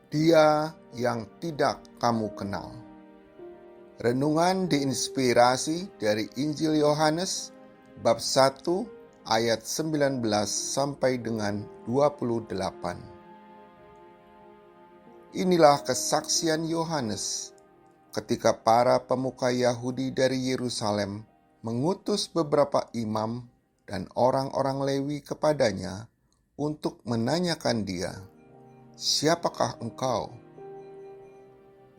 Dia yang tidak kamu kenal. Renungan diinspirasi dari Injil Yohanes bab 1 ayat 19 sampai dengan 28. Inilah kesaksian Yohanes ketika para pemuka Yahudi dari Yerusalem mengutus beberapa imam dan orang-orang Lewi kepadanya untuk menanyakan dia, "Siapakah engkau?"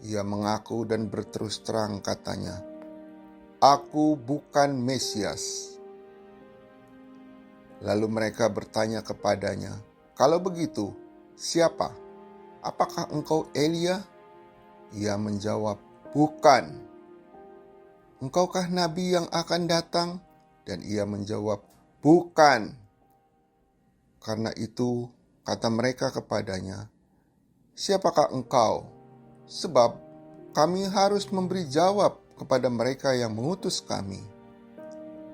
Ia mengaku dan berterus terang katanya, "Aku bukan Mesias." Lalu mereka bertanya kepadanya, "Kalau begitu, siapa? Apakah engkau Elia?" Ia menjawab, "Bukan." "Engkaukah nabi yang akan datang?" Dan ia menjawab, "Bukan." Karena itu, kata mereka kepadanya, "Siapakah engkau? Sebab kami harus memberi jawab kepada mereka yang mengutus kami.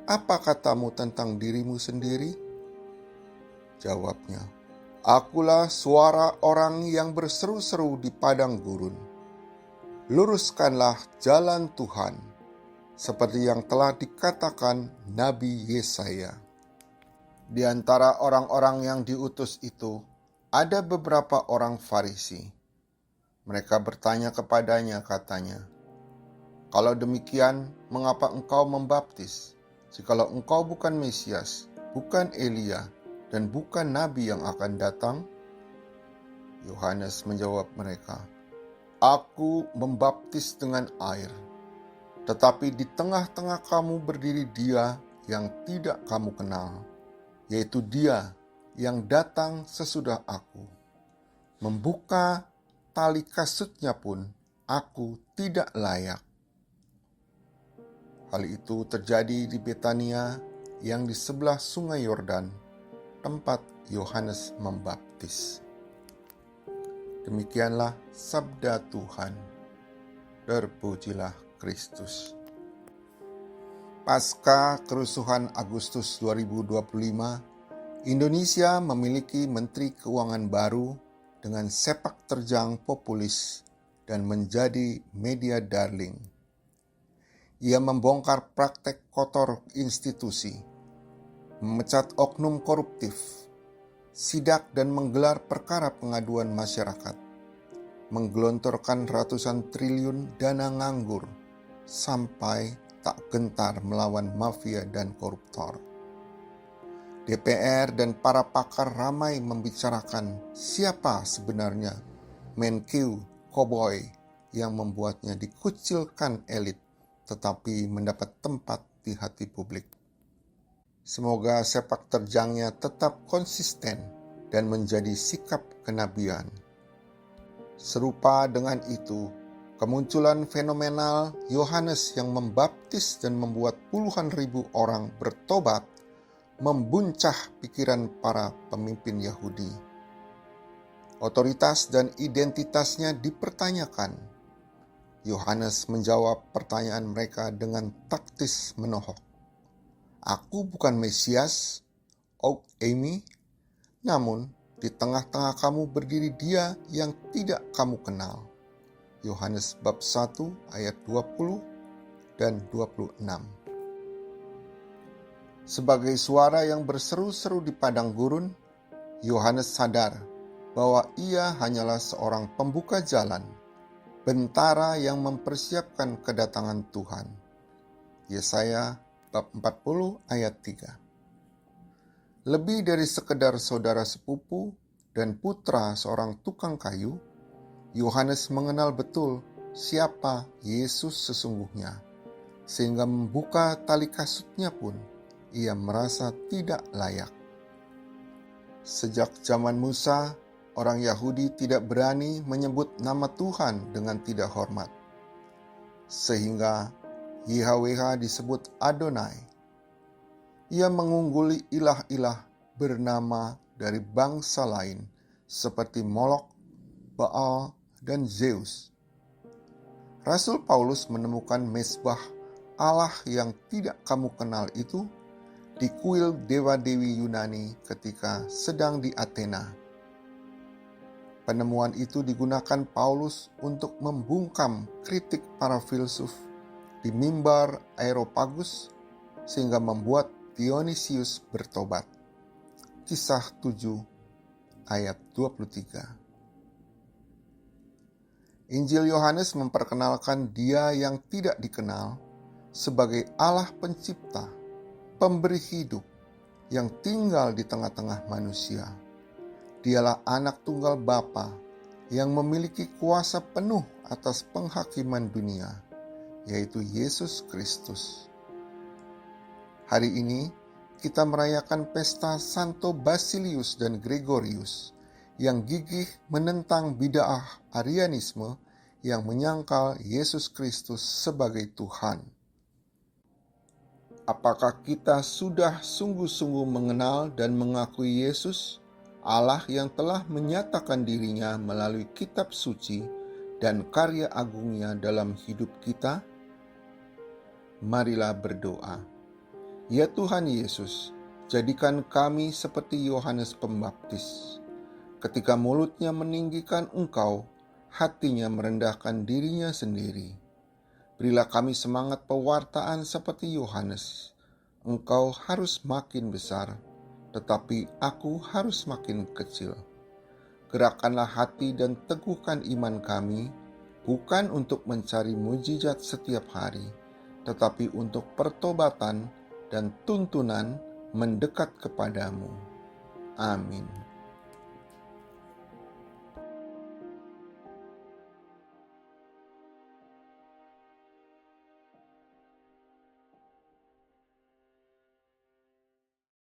Apa katamu tentang dirimu sendiri?" Jawabnya, "Akulah suara orang yang berseru-seru di padang gurun. Luruskanlah jalan Tuhan, seperti yang telah dikatakan Nabi Yesaya." Di antara orang-orang yang diutus itu, ada beberapa orang Farisi. Mereka bertanya kepadanya, katanya, "Kalau demikian, mengapa engkau membaptis? Jikalau engkau bukan Mesias, bukan Elia, dan bukan Nabi yang akan datang?" Yohanes menjawab mereka, "Aku membaptis dengan air, tetapi di tengah-tengah kamu berdiri Dia yang tidak kamu kenal, yaitu Dia yang datang sesudah aku. Membuka tali kasutnya pun aku tidak layak." Hal itu terjadi di Betania yang di sebelah sungai Yordan, tempat Yohanes membaptis. Demikianlah sabda Tuhan. Terpujilah Kristus. Pasca kerusuhan Agustus 2025, Indonesia memiliki Menteri Keuangan baru dengan sepak terjang populis dan menjadi media darling. Ia membongkar praktek kotor institusi, memecat oknum koruptif, sidak dan menggelar perkara pengaduan masyarakat, menggelontorkan ratusan triliun dana nganggur, sampai tak gentar melawan mafia dan koruptor. DPR dan para pakar ramai membicarakan siapa sebenarnya Menkyu Koboi yang membuatnya dikucilkan elit tetapi mendapat tempat di hati publik. Semoga sepak terjangnya tetap konsisten dan menjadi sikap kenabian. Serupa dengan itu, kemunculan fenomenal Yohanes yang membaptis dan membuat puluhan ribu orang bertobat membuncah pikiran para pemimpin Yahudi. Otoritas dan identitasnya dipertanyakan. Yohanes menjawab pertanyaan mereka dengan taktis menohok. "Aku bukan Mesias, Oak Amy, namun di tengah-tengah kamu berdiri Dia yang tidak kamu kenal." Yohanes bab 1 ayat 20 dan 26. Sebagai suara yang berseru-seru di padang gurun, Yohanes sadar bahwa ia hanyalah seorang pembuka jalan, bentara yang mempersiapkan kedatangan Tuhan. Yesaya bab 40 ayat 3. Lebih dari sekedar saudara sepupu dan putra seorang tukang kayu, Yohanes mengenal betul siapa Yesus sesungguhnya, sehingga membuka tali kasutnya pun ia merasa tidak layak. Sejak zaman Musa, orang Yahudi tidak berani menyebut nama Tuhan dengan tidak hormat, sehingga YHWH disebut Adonai. Ia mengungguli ilah-ilah bernama dari bangsa lain seperti Molok, Baal, dan Zeus. Rasul Paulus menemukan mesbah Allah yang tidak kamu kenal itu di kuil dewa-dewi Yunani ketika sedang di Athena. Penemuan itu digunakan Paulus untuk membungkam kritik para filsuf di mimbar Areopagus sehingga membuat Dionysius bertobat. Kisah 7 ayat 23. Injil Yohanes memperkenalkan Dia yang tidak dikenal sebagai Allah pencipta, pemberi hidup yang tinggal di tengah-tengah manusia. Dialah anak tunggal Bapa yang memiliki kuasa penuh atas penghakiman dunia, yaitu Yesus Kristus. Hari ini kita merayakan pesta Santo Basilius dan Gregorius yang gigih menentang bid'ah Arianisme yang menyangkal Yesus Kristus sebagai Tuhan. Apakah kita sudah sungguh-sungguh mengenal dan mengakui Yesus, Allah yang telah menyatakan dirinya melalui kitab suci dan karya agungnya dalam hidup kita? Marilah berdoa. Ya Tuhan Yesus, jadikan kami seperti Yohanes Pembaptis. Ketika mulutnya meninggikan Engkau, hatinya merendahkan dirinya sendiri. Berilah kami semangat pewartaan seperti Yohanes. Engkau harus makin besar, tetapi aku harus makin kecil. Gerakkanlah hati dan teguhkan iman kami, bukan untuk mencari mujizat setiap hari, tetapi untuk pertobatan dan tuntunan mendekat kepadamu. Amin.